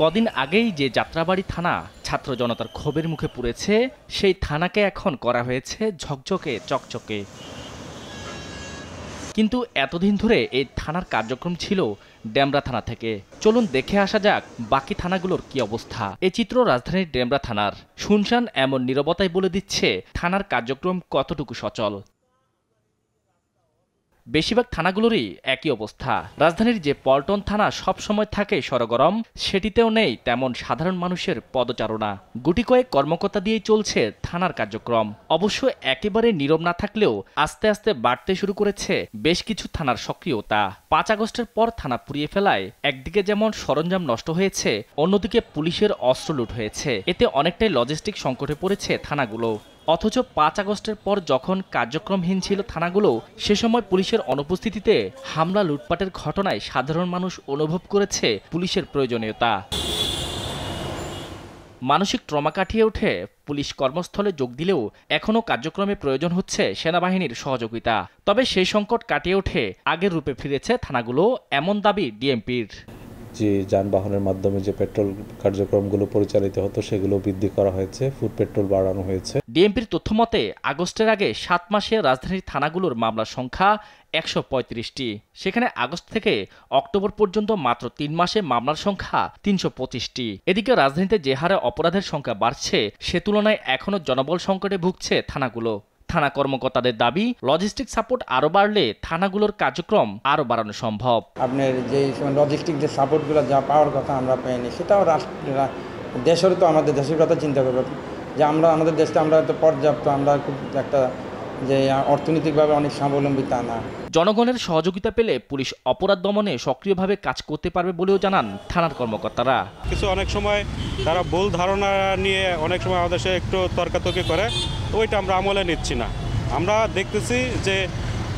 কদিন আগেই যে যাত্রাবাড়ি থানা ছাত্র জনতার ক্ষোভের মুখে পুড়েছে, সেই থানাকে এখন করা হয়েছে ঝকঝকে চকচকে। কিন্তু এতদিন ধরে এই থানার কার্যক্রম ছিল ডেমরা থানা থেকে। চলুন দেখে আসা যাক বাকি থানাগুলোর কি অবস্থা। এই চিত্র রাজধানীর ডেমরা থানার। শুনশান এমন নীরবতাই বলে দিচ্ছে থানার কার্যক্রম কতটুকু সচল। বেশিরভাগ থানাগুলোরই একই অবস্থা। রাজধানীর যে পল্টন থানা সবসময় থাকে সরগরম, সেটিতেও নেই তেমন সাধারণ মানুষের পদচারণা। গুটি কয়েক কর্মকর্তা দিয়েই চলছে থানার কার্যক্রম। অবশ্য একেবারে নীরব না থাকলেও আস্তে আস্তে বাড়তে শুরু করেছে বেশ কিছু থানার সক্রিয়তা। ৫ আগস্টের পর থানা পুড়িয়ে ফেলায় একদিকে যেমন সরঞ্জাম নষ্ট হয়েছে, অন্যদিকে পুলিশের অস্ত্র লুট হয়েছে। এতে অনেকটাই লজিস্টিক সংকটে পড়েছে থানাগুলো। অথচ ৫ আগস্টের পর যখন কার্যক্রমহীন ছিল থানাগুলো, সে সময় পুলিশের অনুপস্থিতিতে হামলা লুটপাটের ঘটনায় সাধারণ মানুষ অনুভব করেছে পুলিশের প্রয়োজনীয়তা। মানসিক ট্রমা কাটিয়ে উঠে পুলিশ কর্মস্থলে যোগ দিলেও এখনও কার্যক্রমে প্রয়োজন হচ্ছে সেনাবাহিনীর সহযোগিতা। তবে সেই সংকট কাটিয়ে উঠে আগের রূপে ফিরেছে থানাগুলো, এমন দাবি ডিএমপির। যে যানবাহনের মাধ্যমে যে পেট্রোল কার্যক্রমগুলো পরিচালিত হতো সেগুলো বৃদ্ধি করা হয়েছে, ফুড পেট্রোল বাড়ানো হয়েছে। ডিএমপির তথ্যমতে আগস্টের আগে ৭ মাসে রাজধানীর থানাগুলোর মামলার সংখ্যা ১৩৫টি। সেখানে আগস্ট থেকে অক্টোবর পর্যন্ত মাত্র ৩ মাসে মামলার সংখ্যা ৩২৫টি। এদিকে রাজধানীতে যে হারে অপরাধের সংখ্যা বাড়ছে, সে তুলনায় এখনও জনবল সংকটে ভুগছে থানাগুলো। থানা কর্মকর্তাদের দাবি, লজিস্টিক সাপোর্ট আরও বাড়লে থানাগুলোর কার্যক্রম আরও বাড়ানো সম্ভব। আপনার যে লজিস্টিক যে সাপোর্টগুলো যা পাওয়ার কথা আমরা পাইনি, সেটাও দেশেরও তো আমাদের দেশের কথা চিন্তা করবো যে আমাদের দেশটা আমরা তো পর্যাপ্ত, আমরা খুব একটা যে অর্থনৈতিকভাবে অনেক স্বাবলম্বী তা না। জনগণের সহযোগিতা পেলে পুলিশ অপরাধ দমনে সক্রিয়ভাবে কাজ করতে পারবে বলেও জানান থানার কর্মকর্তারা। কিছু অনেক সময় তারা ভুল ধারণা নিয়ে অনেক সময় আমাদের সাথে একটু তর্কাতর্কি করে, ওইটা আমরা আমলে নিচ্ছি না। আমরা দেখতেছি যে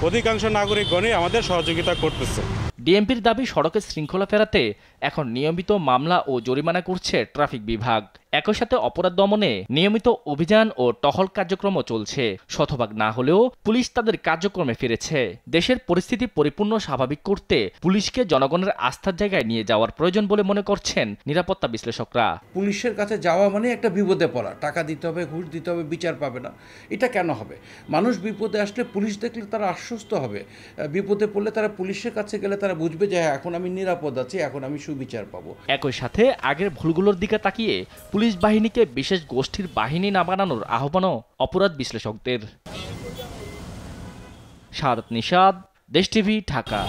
অধিকাংশ নাগরিকগণই আমাদের সহযোগিতা করতেছে। ডিএমপির দাবি, সড়কের শৃঙ্খলা ফেরাতে এখন নিয়মিত মামলা ও জরিমানা করছে ট্রাফিক বিভাগ। একই সাথে অপরাধ দমনে নিয়মিত অভিযান ও টহল কার্যক্রমও চলছে। শতভাগ না হলেও পুলিশ তাদের কার্যক্রমে ফিরেছে। দেশের পরিস্থিতি পরিপূর্ণ স্বাভাবিক করতে পুলিশকে জনগণের আস্থার জায়গায় নিয়ে যাওয়ার প্রয়োজন বলে মনে করছেন নিরাপত্তা বিশ্লেষকরা। পুলিশের কাছে যাওয়া মানে একটা বিপদে পড়া, টাকা দিতে হবে, ঘুষ দিতে হবে, বিচার পাবে না। এটা কেন হবে? মানুষ বিপদে আসলে পুলিশ দেখলে তারা আশ্বস্ত হবে। বিপদে পড়লে তারা পুলিশের কাছে গেলে তারা বুঝবে যে হ্যাঁ, এখন আমি নিরাপদ আছি, এখন আমি সুবিচার পাবো। একই সাথে আগের ভুলগুলোর দিকে তাকিয়ে পুলিশ বাহিনীকে বিশেষ গোষ্ঠীর বাহিনী না বানানোর আহ্বানও অপরাধ বিশ্লেষকদের। শাহাদাত নিশাদ, দেশ টিভি, ঢাকা।